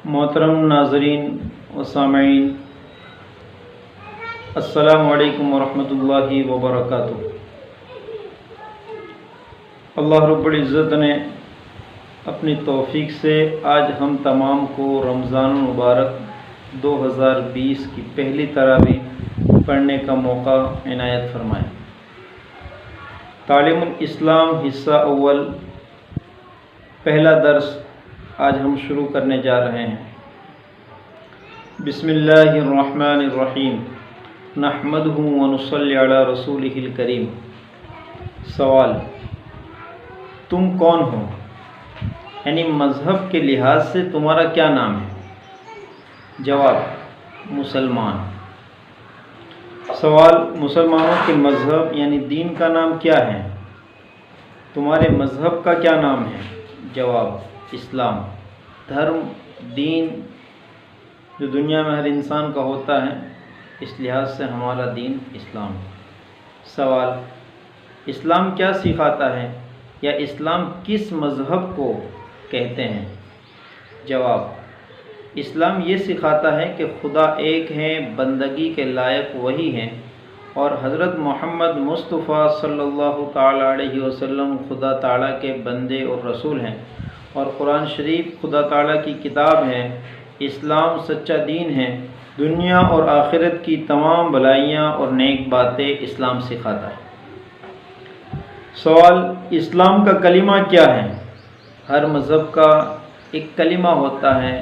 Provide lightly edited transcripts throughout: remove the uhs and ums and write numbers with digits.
محترم ناظرین و سامعین، السلام علیکم ورحمۃ اللہ وبرکاتہ۔ اللہ رب العزت نے اپنی توفیق سے آج ہم تمام کو رمضان المبارک 2020 کی پہلی تراویح پڑھنے کا موقع عنایت فرمائے۔ تعلیم الاسلام حصہ اول پہلا درس آج ہم شروع کرنے جا رہے ہیں۔ بسم اللہ الرحمن الرحیم، نحمدہ ونصلی علی رسولہ الکریم۔ سوال: تم کون ہو؟ یعنی مذہب کے لحاظ سے تمہارا کیا نام ہے؟ جواب: مسلمان۔ سوال: مسلمانوں کے مذہب یعنی دین کا نام کیا ہے؟ تمہارے مذہب کا کیا نام ہے؟ جواب: اسلام۔ دھرم، دین جو دنیا میں ہر انسان کا ہوتا ہے، اس لحاظ سے ہمارا دین اسلام ہے۔ سوال: اسلام کیا سکھاتا ہے یا اسلام کس مذہب کو کہتے ہیں؟ جواب: اسلام یہ سکھاتا ہے کہ خدا ایک ہے، بندگی کے لائق وہی ہیں، اور حضرت محمد مصطفیٰ صلی اللہ تعالیٰ علیہ وسلم خدا تعالیٰ کے بندے اور رسول ہیں، اور قرآن شریف خدا تعالیٰ کی کتاب ہے۔ اسلام سچا دین ہے، دنیا اور آخرت کی تمام بھلائیاں اور نیک باتیں اسلام سکھاتا ہے۔ سوال: اسلام کا کلمہ کیا ہے؟ ہر مذہب کا ایک کلمہ ہوتا ہے،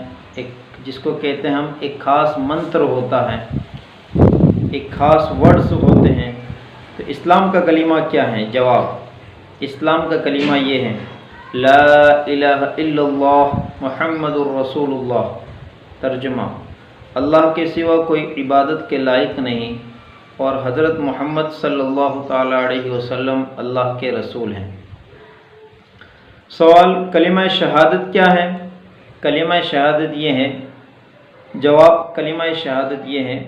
جس کو کہتے ہیں ہم ایک خاص منتر ہوتا ہے، ایک خاص ورڈز ہوتے ہیں۔ تو اسلام کا کلمہ کیا ہے؟ جواب: اسلام کا کلمہ یہ ہے: لا الہ الا اللہ محمد الرسول اللہ۔ ترجمہ: اللہ کے سوا کوئی عبادت کے لائق نہیں، اور حضرت محمد صلی اللہ تعالیٰ علیہ وسلم اللہ کے رسول ہیں۔ سوال: کلمہ شہادت کیا ہے؟ کلمہ شہادت یہ ہے۔ جواب: کلمہ شہادت یہ ہے: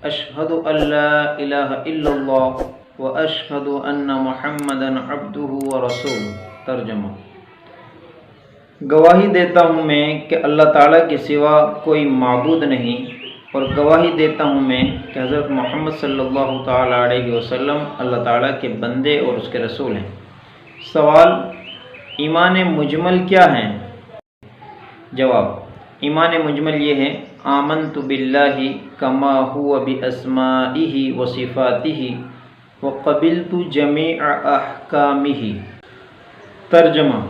اشہد ان لا الہ الا اللہ و اشہد ان محمدا عبدہ و رسولہ۔ ترجمہ: گواہی دیتا ہوں میں کہ اللہ تعالیٰ کے سوا کوئی معبود نہیں، اور گواہی دیتا ہوں میں کہ حضرت محمد صلی اللہ تعالیٰ علیہ وسلم اللہ تعالیٰ کے بندے اور اس کے رسول ہیں۔ سوال: ایمان مجمل کیا ہے؟ جواب: ایمان مجمل یہ ہے: آمنت باللہ کما ہوا باسمائہ و صفاتہ وقبلت جمیع احکامہ۔ ترجمہ: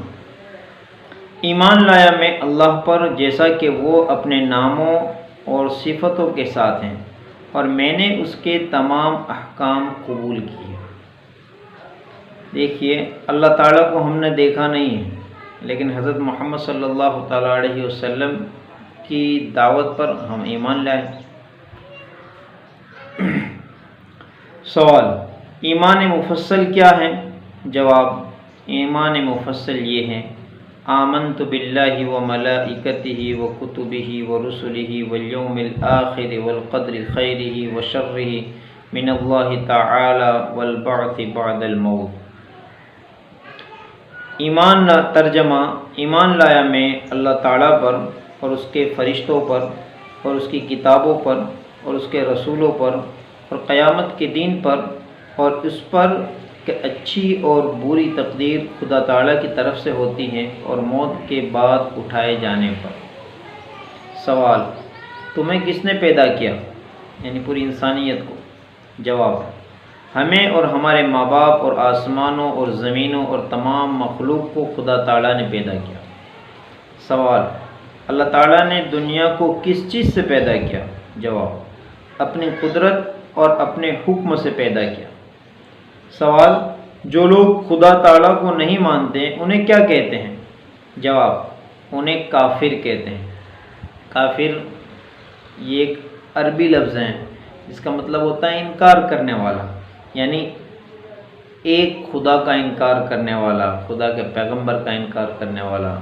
ایمان لایا میں اللہ پر جیسا کہ وہ اپنے ناموں اور صفتوں کے ساتھ ہیں، اور میں نے اس کے تمام احکام قبول کیے۔ دیکھیے، اللہ تعالیٰ کو ہم نے دیکھا نہیں ہے، لیکن حضرت محمد صلی اللہ تعالیٰ علیہ وسلم کی دعوت پر ہم ایمان لائے۔ سوال: ایمان مفصل کیا ہے؟ جواب: ایمان مفصل یہ ہے: آمنت باللہ و ملائکتہ و کتبہ و رسلہ والیوم الآخر والقدر خیرہ و شرہ من اللہ تعالی والبعث بعد الموت۔ ترجمہ: ایمان لایا میں اللہ تعالیٰ پر اور اس کے فرشتوں پر اور اس کی کتابوں پر اور اس کے رسولوں پر اور قیامت کے دن پر، اور اس پر کہ اچھی اور بری تقدیر خدا تعالیٰ کی طرف سے ہوتی ہے، اور موت کے بعد اٹھائے جانے پر۔ سوال: تمہیں کس نے پیدا کیا؟ یعنی پوری انسانیت کو۔ جواب: ہمیں اور ہمارے ماں باپ اور آسمانوں اور زمینوں اور تمام مخلوق کو خدا تعالیٰ نے پیدا کیا۔ سوال: اللہ تعالیٰ نے دنیا کو کس چیز سے پیدا کیا؟ جواب: اپنی قدرت اور اپنے حکم سے پیدا کیا۔ سوال: جو لوگ خدا تعالیٰ کو نہیں مانتے انہیں کیا کہتے ہیں؟ جواب: انہیں کافر کہتے ہیں۔ کافر یہ ایک عربی لفظ ہے، جس کا مطلب ہوتا ہے انکار کرنے والا، یعنی ایک خدا کا انکار کرنے والا، خدا کے پیغمبر کا انکار کرنے والا،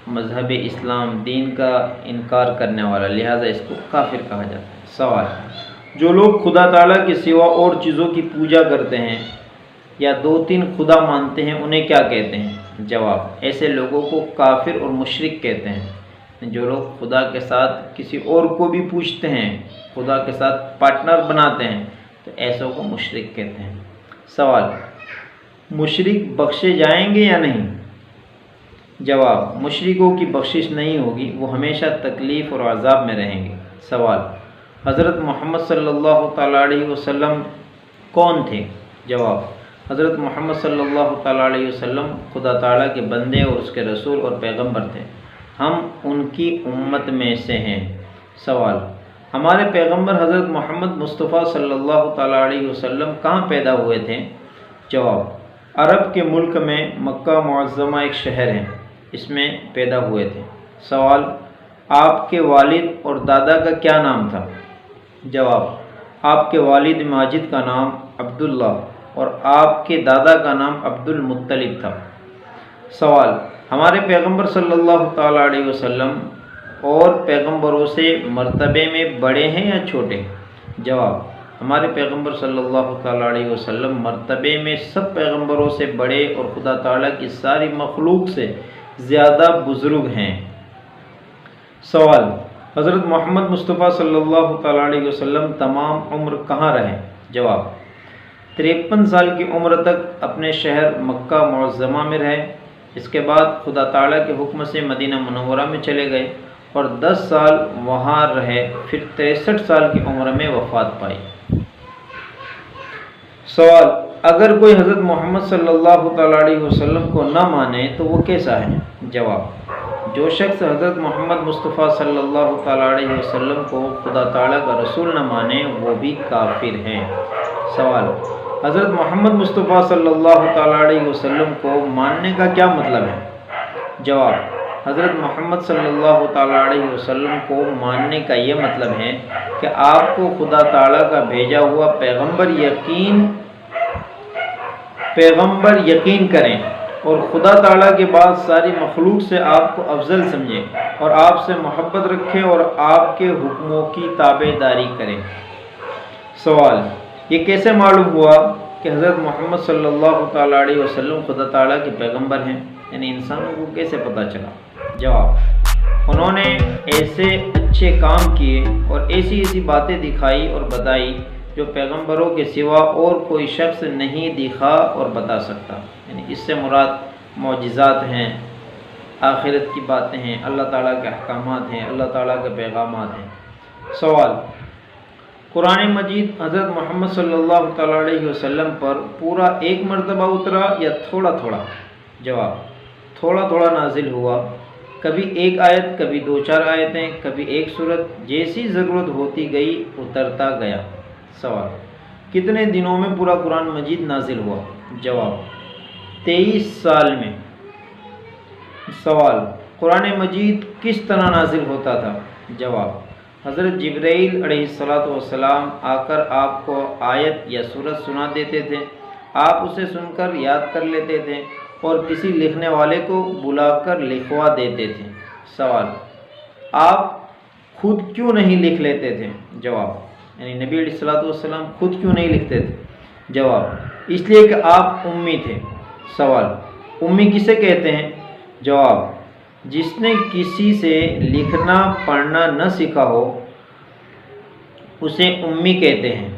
مذہب اسلام دین کا انکار کرنے والا، لہذا اس کو کافر کہا جاتا ہے۔ سوال: جو لوگ خدا تعالیٰ کے سوا اور چیزوں کی پوجا کرتے ہیں یا 2-3 خدا مانتے ہیں انہیں کیا کہتے ہیں؟ جواب: ایسے لوگوں کو کافر اور مشرک کہتے ہیں۔ جو لوگ خدا کے ساتھ کسی اور کو بھی پوچھتے ہیں، خدا کے ساتھ پارٹنر بناتے ہیں، تو ایسوں کو مشرک کہتے ہیں۔ سوال، مشرک بخشے جائیں گے یا نہیں؟ جواب، مشرکوں کی بخشش نہیں ہوگی، وہ ہمیشہ تکلیف اور عذاب میں رہیں گے۔ سوال، حضرت محمد صلی اللہ تعالیٰ علیہ وسلم کون تھے؟ جواب، حضرت محمد صلی اللہ تعالیٰ علیہ وسلم خدا تعالیٰ کے بندے اور اس کے رسول اور پیغمبر تھے، ہم ان کی امت میں سے ہیں۔ سوال، ہمارے پیغمبر حضرت محمد مصطفیٰ صلی اللہ تعالیٰ علیہ وسلم کہاں پیدا ہوئے تھے؟ جواب، عرب کے ملک میں مکہ معظمہ ایک شہر ہے، اس میں پیدا ہوئے تھے۔ سوال، آپ کے والد اور دادا کا کیا نام تھا؟ جواب، آپ کے والد ماجد کا نام عبداللہ اور آپ کے دادا کا نام عبد المطلب تھا۔ سوال، ہمارے پیغمبر صلی اللہ تعالیٰ علیہ وسلم اور پیغمبروں سے مرتبے میں بڑے ہیں یا چھوٹے؟ جواب، ہمارے پیغمبر صلی اللہ تعالیٰ علیہ وسلم مرتبے میں سب پیغمبروں سے بڑے اور خدا تعالیٰ کی ساری مخلوق سے زیادہ بزرگ ہیں۔ سوال، حضرت محمد مصطفیٰ صلی اللہ تعالیٰ علیہ وسلم تمام عمر کہاں رہے؟ جواب، 53 سال کی عمر تک اپنے شہر مکہ معظمہ میں رہے، اس کے بعد خدا تعالیٰ کے حکم سے مدینہ منورہ میں چلے گئے اور 10 سال وہاں رہے، پھر 63 سال کی عمر میں وفات پائی۔ سوال، اگر کوئی حضرت محمد صلی اللہ تعالیٰ علیہ وسلم کو نہ مانے تو وہ کیسا ہے؟ جواب، جو شخص حضرت محمد مصطفیٰ صلی اللہ تعالیٰ علیہ وسلم کو خدا تعالیٰ کا رسول نہ مانے وہ بھی کافر ہے۔ سوال، حضرت محمد مصطفیٰ صلی اللہ تعالیٰ علیہ وسلم کو ماننے کا کیا مطلب ہے؟ جواب، حضرت محمد صلی اللہ تعالیٰ علیہ وسلم کو ماننے کا یہ مطلب ہے کہ آپ کو خدا تعالیٰ کا بھیجا ہوا پیغمبر یقین کریں اور خدا تعالیٰ کے بعد ساری مخلوق سے آپ کو افضل سمجھیں اور آپ سے محبت رکھیں اور آپ کے حکموں کی تابع داری کریں۔ سوال، یہ کیسے معلوم ہوا کہ حضرت محمد صلی اللہ تعالیٰ علیہ وسلم خدا تعالیٰ کے پیغمبر ہیں؟ یعنی انسانوں کو کیسے پتہ چلا؟ جواب، انہوں نے ایسے اچھے کام کیے اور ایسی باتیں دکھائی اور بتائی جو پیغمبروں کے سوا اور کوئی شخص نہیں دکھا اور بتا سکتا۔ یعنی اس سے مراد معجزات ہیں، آخرت کی باتیں ہیں، اللہ تعالیٰ کے احکامات ہیں، اللہ تعالیٰ کے پیغامات ہیں۔ سوال، قرآن مجید حضرت محمد صلی اللہ تعالیٰ علیہ وسلم پر پورا ایک مرتبہ اترا یا تھوڑا تھوڑا؟ جواب، تھوڑا تھوڑا نازل ہوا، کبھی ایک آیت، کبھی 2-4 آیتیں، کبھی ایک سورت، جیسی ضرورت ہوتی گئی اترتا گیا۔ سوال، کتنے دنوں میں پورا قرآن مجید نازل ہوا؟ جواب، 23 سال میں۔ سوال، قرآن مجید کس طرح نازل ہوتا تھا؟ جواب، حضرت جبرائیل علیہ السلام آ کر آپ کو آیت یا سورت سنا دیتے تھے، آپ اسے سن کر یاد کر لیتے تھے اور کسی لکھنے والے کو بلا کر لکھوا دیتے تھے۔ سوال، آپ خود کیوں نہیں لکھ لیتے تھے؟ جواب، یعنی نبی علیہ السلام خود کیوں نہیں لکھتے تھے؟ جواب، اس لیے کہ آپ امی تھے۔ سوال، امی کسے کہتے ہیں؟ جواب، جس نے کسی سے لکھنا پڑھنا نہ سیکھا ہو اسے امی کہتے ہیں۔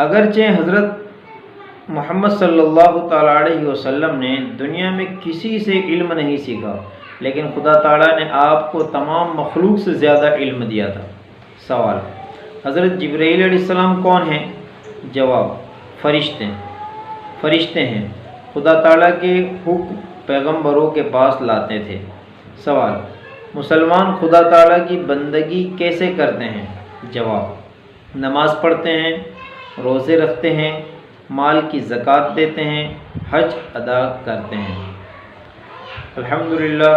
اگرچہ حضرت محمد صلی اللہ تعالیٰ علیہ وسلم نے دنیا میں کسی سے علم نہیں سیکھا، لیکن خدا تعالیٰ نے آپ کو تمام مخلوق سے زیادہ علم دیا تھا۔ سوال، حضرت جبرائیل علیہ السلام کون ہیں؟ جواب، فرشتے ہیں، خدا تعالیٰ کے حکم پیغمبروں کے پاس لاتے تھے۔ سوال، مسلمان خدا تعالیٰ کی بندگی کیسے کرتے ہیں؟ جواب، نماز پڑھتے ہیں، روزے رکھتے ہیں، مال کی زکوٰۃ دیتے ہیں، حج ادا کرتے ہیں۔ الحمدللہ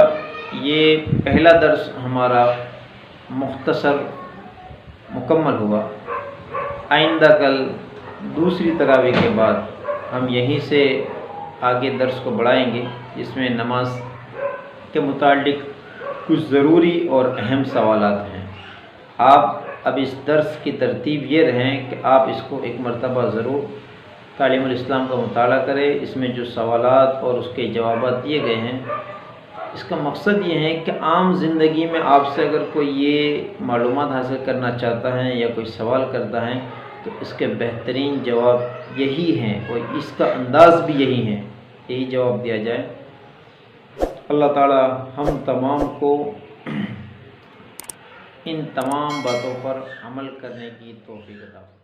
یہ پہلا درس ہمارا مختصر مکمل ہوا۔ آئندہ کل دوسری تراویح کے بعد ہم یہیں سے آگے درس کو بڑھائیں گے، جس میں نماز کے متعلق کچھ ضروری اور اہم سوالات ہیں۔ آپ اب اس درس کی ترتیب یہ رہیں کہ آپ اس کو ایک مرتبہ ضرور تعلیم الاسلام کا مطالعہ کریں، اس میں جو سوالات اور اس کے جوابات دیے گئے ہیں اس کا مقصد یہ ہے کہ عام زندگی میں آپ سے اگر کوئی یہ معلومات حاصل کرنا چاہتا ہے یا کوئی سوال کرتا ہے تو اس کے بہترین جواب یہی ہیں اور اس کا انداز بھی یہی ہے، یہی جواب دیا جائے۔ اللہ تعالی ہم تمام کو ان تمام باتوں پر عمل کرنے کی توفیق عطا فرمائے۔